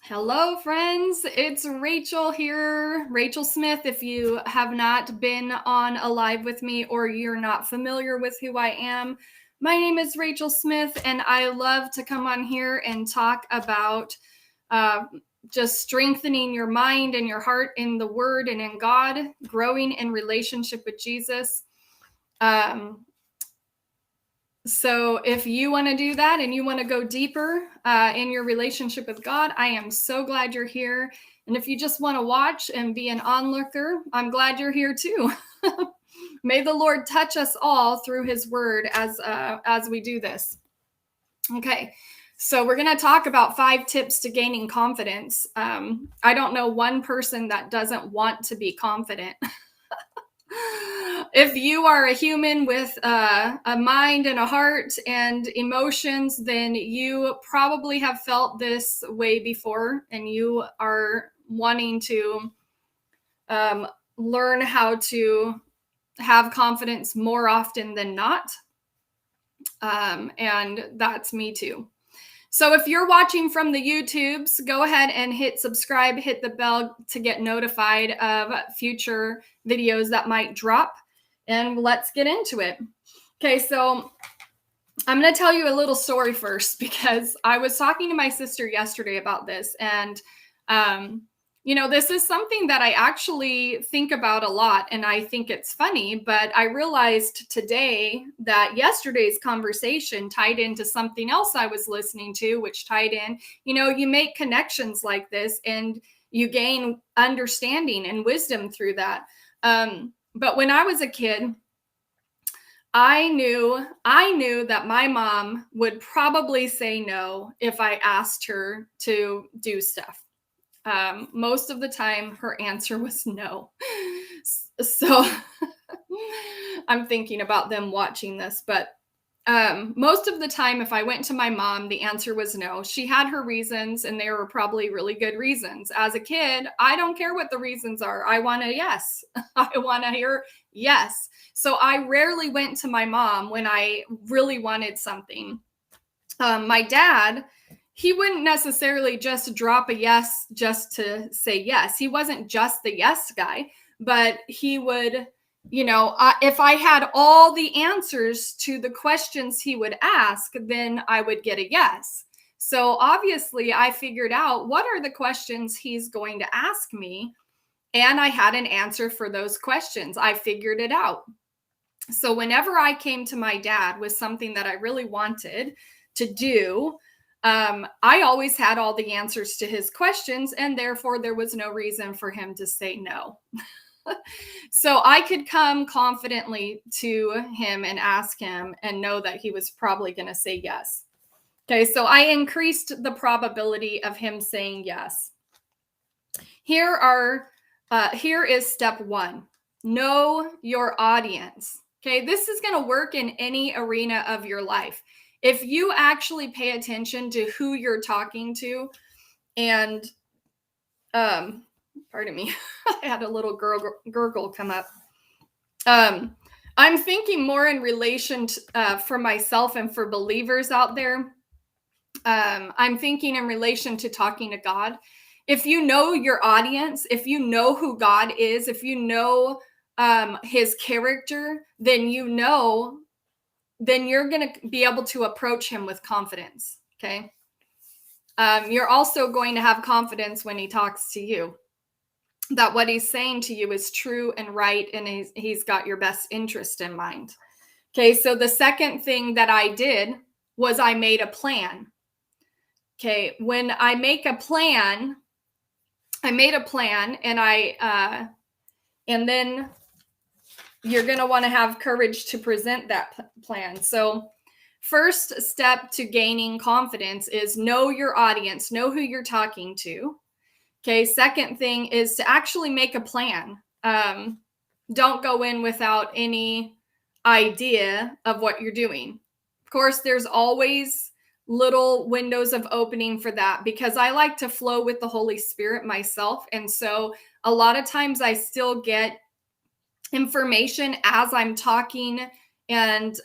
Hello, friends. It's Rachel here, Rachel Smith. If you have not been on a live with me or you're not familiar with who I am, my name is Rachel Smith, and I love to come on here and talk about just strengthening your mind and your heart in the Word and in God, growing in relationship with Jesus. So if you want to do that and you want to go deeper in your relationship with God, I am so glad you're here. And if you just want to watch and be an onlooker, I'm glad you're here too. May the Lord touch us all through His Word as we do this. Okay, so we're going to talk about 5 tips to gaining confidence. I don't know one person that doesn't want to be confident. If you are a human with a mind and a heart and emotions, then you probably have felt this way before, and you are wanting to learn how to have confidence more often than not. And that's me too. So if you're watching from the YouTubes, go ahead and hit subscribe, hit the bell to get notified of future videos that might drop. And let's get into it. Okay, so I'm going to tell you a little story first, because I was talking to my sister yesterday about this. And, this is something that I actually think about a lot, and I think it's funny, but I realized today that yesterday's conversation tied into something else I was listening to, which tied in, you make connections like this and you gain understanding and wisdom through that. But when I was a kid, I knew that my mom would probably say no if I asked her to do stuff. Most of the time, her answer was no. So I'm thinking about them watching this, but most of the time, if I went to my mom, the answer was no. She had her reasons, and they were probably really good reasons. As a kid, I don't care what the reasons are. I want a yes. I want to hear yes. So I rarely went to my mom when I really wanted something. My dad, he wouldn't necessarily just drop a yes just to say yes. He wasn't just the yes guy, but he would, if I had all the answers to the questions he would ask, then I would get a yes. So obviously I figured out what are the questions he's going to ask me, and I had an answer for those questions. I figured it out. So whenever I came to my dad with something that I really wanted to do, I always had all the answers to his questions, and therefore there was no reason for him to say no. So I could come confidently to him and ask him and know that he was probably going to say yes. Okay, so I increased the probability of him saying yes. Here is step 1. Know your audience. Okay, this is going to work in any arena of your life. If you actually pay attention to who you're talking to, and pardon me, I had a little gurgle come up. I'm thinking more in relation to, for myself and for believers out there. I'm thinking in relation to talking to God. If you know your audience, if you know who God is, if you know his character, then you're going to be able to approach him with confidence. Okay. You're also going to have confidence when he talks to you, that what he's saying to you is true and right, and he's got your best interest in mind. Okay. So the second thing that I did was I made a plan. Okay. When I make a plan, and and then you're going to want to have courage to present that plan. So first step to gaining confidence is know your audience, know who you're talking to. Okay. Second thing is to actually make a plan. Don't go in without any idea of what you're doing. Of course, there's always little windows of opening for that, because I like to flow with the Holy Spirit myself. And so a lot of times I still get information as I'm talking, and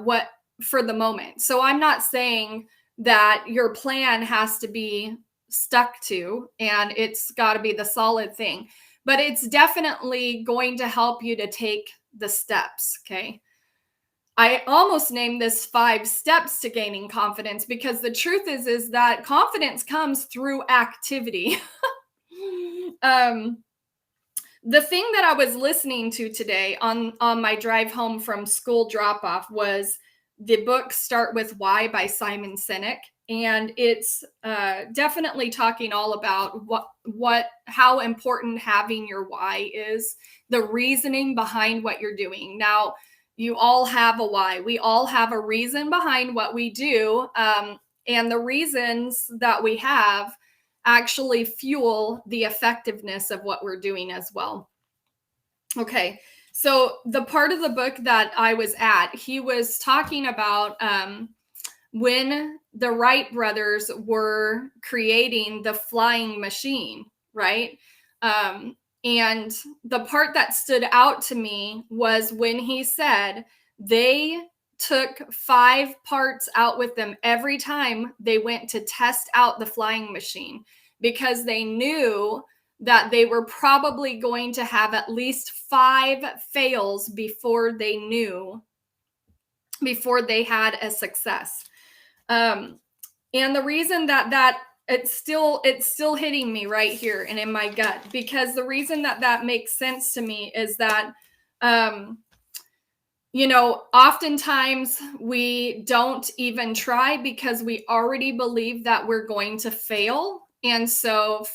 what for the moment. So I'm not saying that your plan has to be stuck to, and it's got to be the solid thing. But it's definitely going to help you to take the steps, okay? I almost named this 5 steps to gaining confidence, because the truth is that confidence comes through activity. The thing that I was listening to today on my drive home from school drop off was the book Start With Why by Simon Sinek. And it's definitely talking all about how important having your why is, the reasoning behind what you're doing. Now, you all have a why. We all have a reason behind what we do. And the reasons that we have actually fuel the effectiveness of what we're doing as well. Okay, so the part of the book that I was at, he was talking about when the Wright brothers were creating the flying machine, right? And the part that stood out to me was when he said they took 5 parts out with them every time they went to test out the flying machine, because they knew that they were probably going to have at least 5 fails before they had a success. And the reason that it's still hitting me right here and in my gut, because the reason that makes sense to me is that, oftentimes we don't even try because we already believe that we're going to fail. And so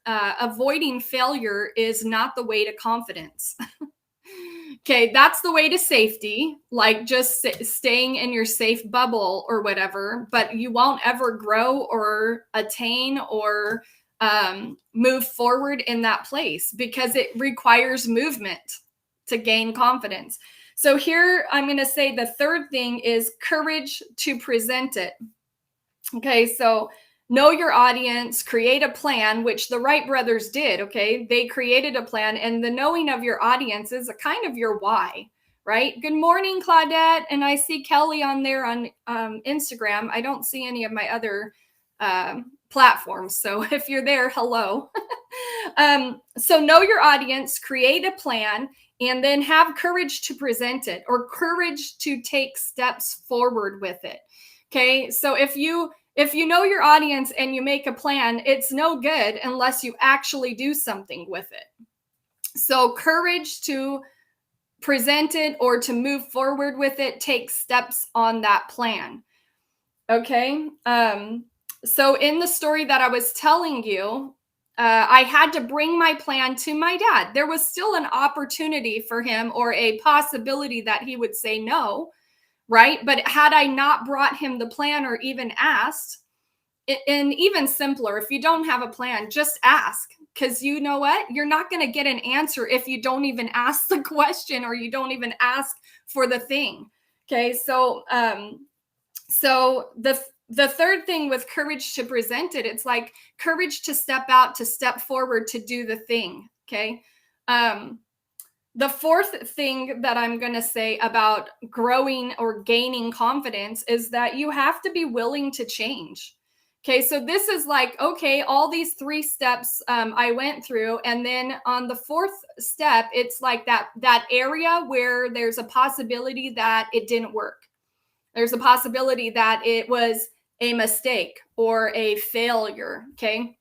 avoiding failure is not the way to confidence. Okay, that's the way to safety, like just staying in your safe bubble or whatever, but you won't ever grow or attain or move forward in that place, because it requires movement to gain confidence. So here I'm going to say the third thing is courage to present it. Okay, so know your audience, create a plan, which the Wright brothers did, okay? They created a plan, and the knowing of your audience is a kind of your why, right? Good morning, Claudette. And I see Kelly on there on Instagram. I don't see any of my other platforms. So if you're there, hello. So know your audience, create a plan, and then have courage to present it, or courage to take steps forward with it. Okay, so if you know your audience and you make a plan, it's no good unless you actually do something with it. So courage to present it or to move forward with it takes steps on that plan. Okay. So in the story that I was telling you, I had to bring my plan to my dad. There was still an opportunity for him, or a possibility that he would say no, right? But had I not brought him the plan or even asked, and even simpler, if you don't have a plan, just ask, because you know what? You're not going to get an answer if you don't even ask the question, or you don't even ask for the thing. Okay, so the third thing with courage to present it, it's like courage to step out, to step forward, to do the thing. Okay. The fourth thing that I'm going to say about growing or gaining confidence is that you have to be willing to change. Okay, so this is like, okay, all these 3 steps I went through, and then on the 4th step, it's like that area where there's a possibility that it didn't work. There's a possibility that it was a mistake or a failure. Okay,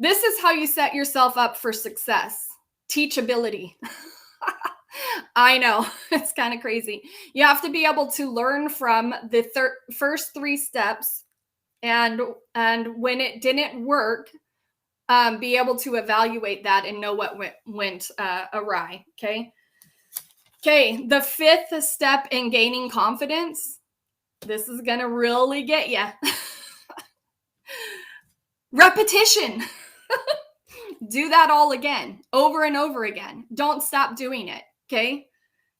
this is how you set yourself up for success. Teachability. I know, it's kind of crazy. You have to be able to learn from the first 3 steps, and when it didn't work, be able to evaluate that and know what went awry. Okay, the 5th step in gaining confidence, this is gonna really get you. Repetition. Do that all again, over and over again. Don't stop doing it, okay?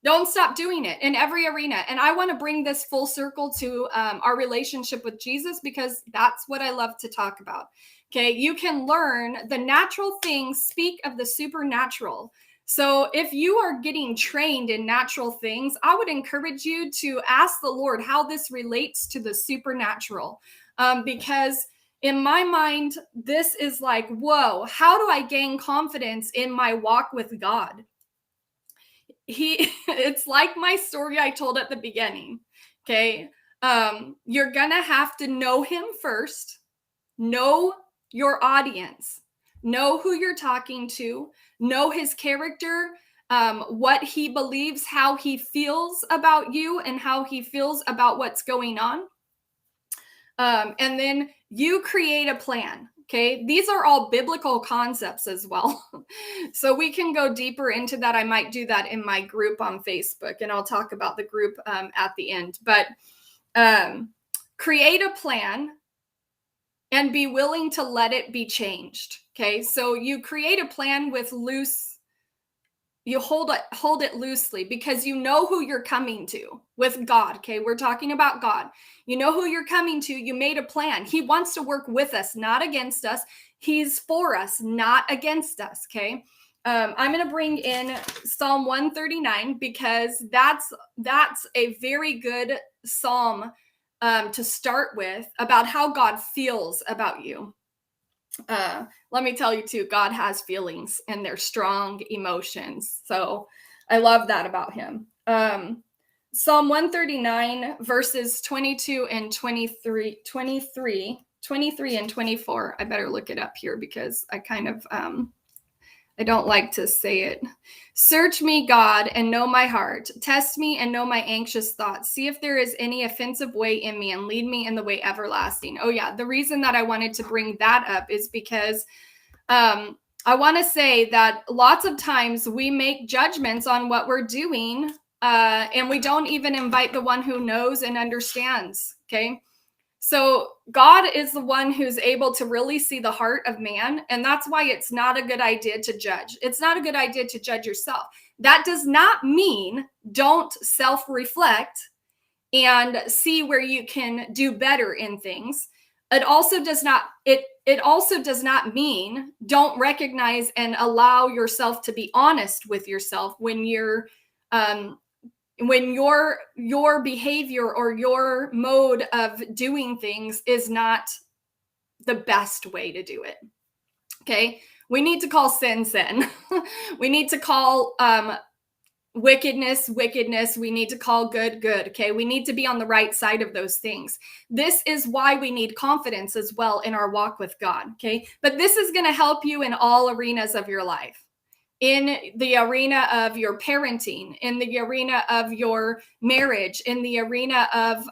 Don't stop doing it in every arena. And I want to bring this full circle to our relationship with Jesus, because that's what I love to talk about. Okay, you can learn the natural things, speak of the supernatural. So if you are getting trained in natural things, I would encourage you to ask the Lord how this relates to the supernatural, because In my mind, this is like, whoa, how do I gain confidence in my walk with God? It's like my story I told at the beginning. Okay. You're gonna have to know him first, know your audience, know who you're talking to, know his character, what he believes, how he feels about you, and how he feels about what's going on. And then you create a plan. Okay. These are all biblical concepts as well. So we can go deeper into that. I might do that in my group on Facebook, and I'll talk about the group at the end. But create a plan and be willing to let it be changed. Okay. So you create a plan with you hold it loosely, because you know who you're coming to with God. Okay. We're talking about God. You know who you're coming to. You made a plan. He wants to work with us, not against us. He's for us, not against us. Okay. I'm going to bring in Psalm 139, because that's a very good psalm to start with, about how God feels about you. Let me tell you too, God has feelings, and they're strong emotions. So I love that about him. Psalm 139 verses 22 and 23 and 24. I better look it up here, because I kind of I don't like to say it. Search me, God, and know my heart. Test me and know my anxious thoughts. See if there is any offensive way in me, and lead me in the way everlasting. Oh yeah, the reason that I wanted to bring that up is because I want to say that lots of times we make judgments on what we're doing, and we don't even invite the one who knows and understands. Okay. So God is the one who's able to really see the heart of man. And that's why it's not a good idea to judge. It's not a good idea to judge yourself. That does not mean don't self-reflect and see where you can do better in things. It also does not mean don't recognize and allow yourself to be honest with yourself when your behavior or your mode of doing things is not the best way to do it. Okay. We need to call sin. We need to call wickedness. We need to call good. Okay. We need to be on the right side of those things. This is why we need confidence as well in our walk with God. Okay. But this is going to help you in all arenas of your life. In the arena of your parenting, in the arena of your marriage, in the arena of,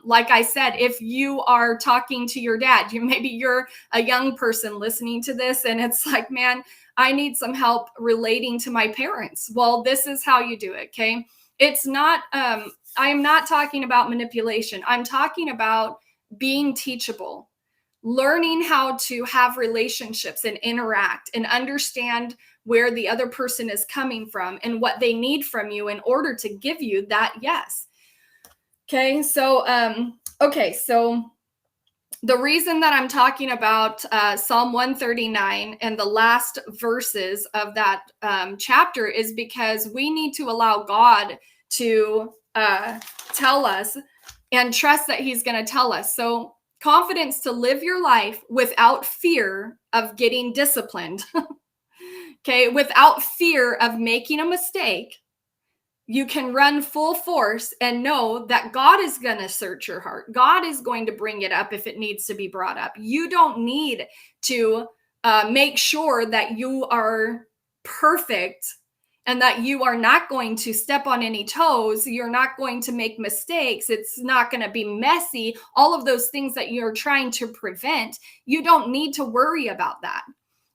like I said, if you are talking to your dad, maybe you're a young person listening to this and it's like, man, I need some help relating to my parents. Well, this is how you do it. Okay. It's not, I am not talking about manipulation. I'm talking about being teachable, learning how to have relationships and interact and understand where the other person is coming from and what they need from you in order to give you that yes. Okay, so so the reason that I'm talking about Psalm 139 and the last verses of that chapter is because we need to allow God to tell us and trust that he's going to tell us. So confidence to live your life without fear of getting disciplined. Okay, without fear of making a mistake, you can run full force and know that God is going to search your heart. God is going to bring it up if it needs to be brought up. You don't need to make sure that you are perfect and that you are not going to step on any toes. You're not going to make mistakes. It's not going to be messy. All of those things that you're trying to prevent, you don't need to worry about that,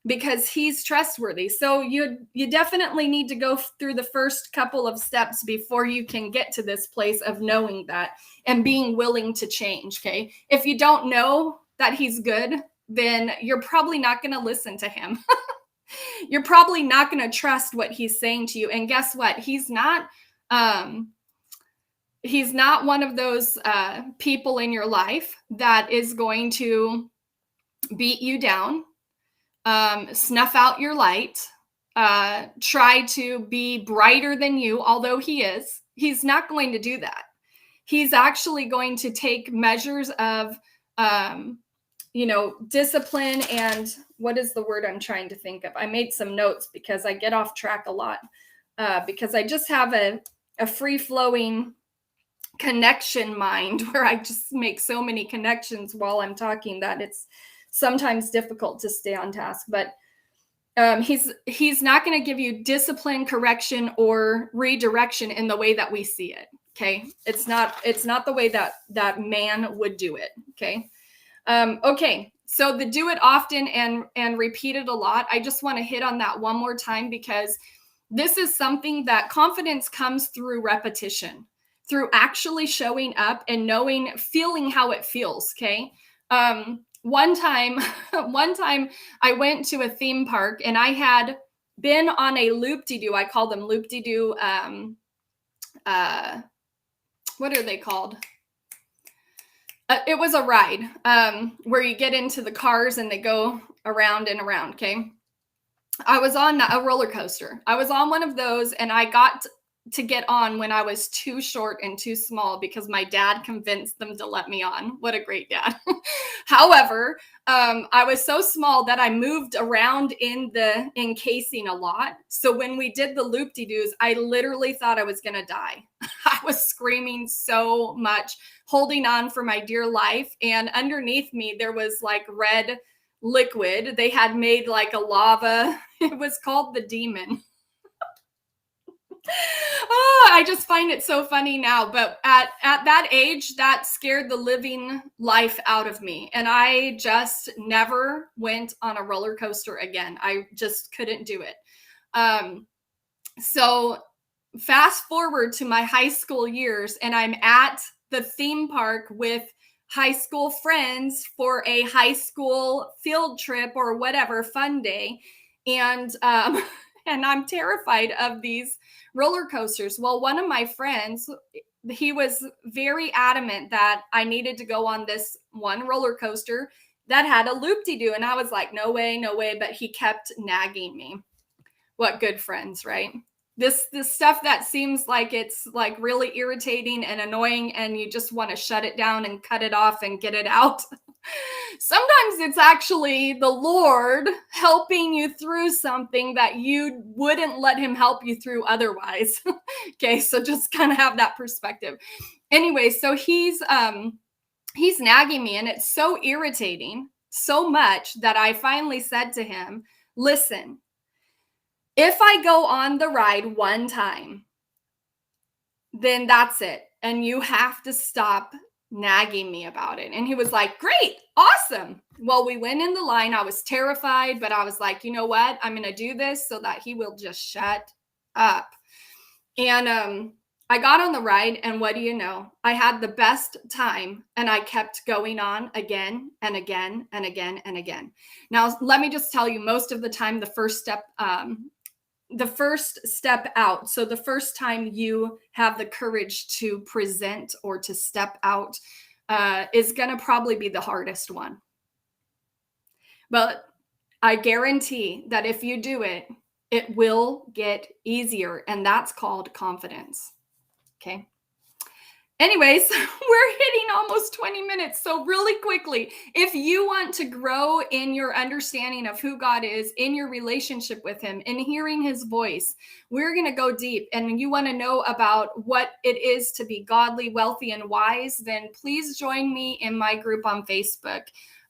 because he's trustworthy. So you definitely need to go through the first couple of steps before you can get to this place of knowing that and being willing to change. Okay. If you don't know that he's good, then you're probably not going to listen to him. You're probably not going to trust what he's saying to you. And guess what? He's not one of those people in your life that is going to beat you down, snuff out your light, try to be brighter than you, although he's not going to do that. He's actually going to take measures of discipline and what is the word I'm trying to think of? I made some notes because I get off track a lot because I just have a free-flowing connection mind where I just make so many connections while I'm talking that it's sometimes difficult to stay on task. But he's not going to give you discipline, correction, or redirection in the way that we see it. Okay, it's not the way that man would do it. Okay. Okay, so the do it often and repeat it a lot. I just want to hit on that one more time because this is something that confidence comes through repetition, through actually showing up and feeling how it feels. Okay. One time I went to a theme park and I had been on a loop-de-doo. I call them loop-de-doo. What are they called? It was a ride where you get into the cars and they go around and around. Okay. I was on a roller coaster. I was on one of those and I got to get on when I was too short and too small because my dad convinced them to let me on. What a great dad. However, I was so small that I moved around in casing a lot. So when we did the loop-de-doos, I literally thought I was going to die. I was screaming so much, holding on for my dear life. And underneath me, there was like red liquid. They had made like a lava. It was called the Demon. Oh, I just find it so funny now. But at that age, that scared the living life out of me. And I just never went on a roller coaster again. I just couldn't do it. So fast forward to my high school years, and I'm at the theme park with high school friends for a high school field trip or whatever fun day. And I'm terrified of these roller coasters. Well, one of my friends, he was very adamant that I needed to go on this one roller coaster that had a loop-de-doo. And I was like, no way, no way. But he kept nagging me. What good friends, right? This stuff that seems like it's like really irritating and annoying and you just want to shut it down and cut it off and get it out. Sometimes it's actually the Lord helping you through something that you wouldn't let him help you through otherwise. Okay, so just kind of have that perspective. Anyway, so he's nagging me and it's so irritating so much that I finally said to him, listen, if I go on the ride one time, then that's it. And you have to stop nagging me about it. And he was like, great, awesome. Well, we went in the line. I was terrified, but I was like, you know what? I'm going to do this so that he will just shut up. And I got on the ride, and what do you know? I had the best time, and I kept going on again and again and again and again. Now, let me just tell you, most of the time, the first step out. So the first time you have the courage to present or to step out is going to probably be the hardest one. But I guarantee that if you do it, it will get easier. And that's called confidence. Okay. Anyways, we're hitting almost 20 minutes. So really quickly, if you want to grow in your understanding of who God is, in your relationship with him, and hearing his voice, we're going to go deep. And you want to know about what it is to be godly, wealthy, and wise, then please join me in my group on Facebook.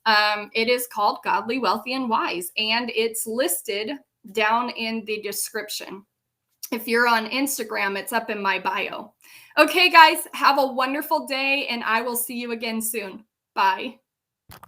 It is called Godly, Wealthy, and Wise, and it's listed down in the description. If you're on Instagram, it's up in my bio. Okay, guys, have a wonderful day, and I will see you again soon. Bye.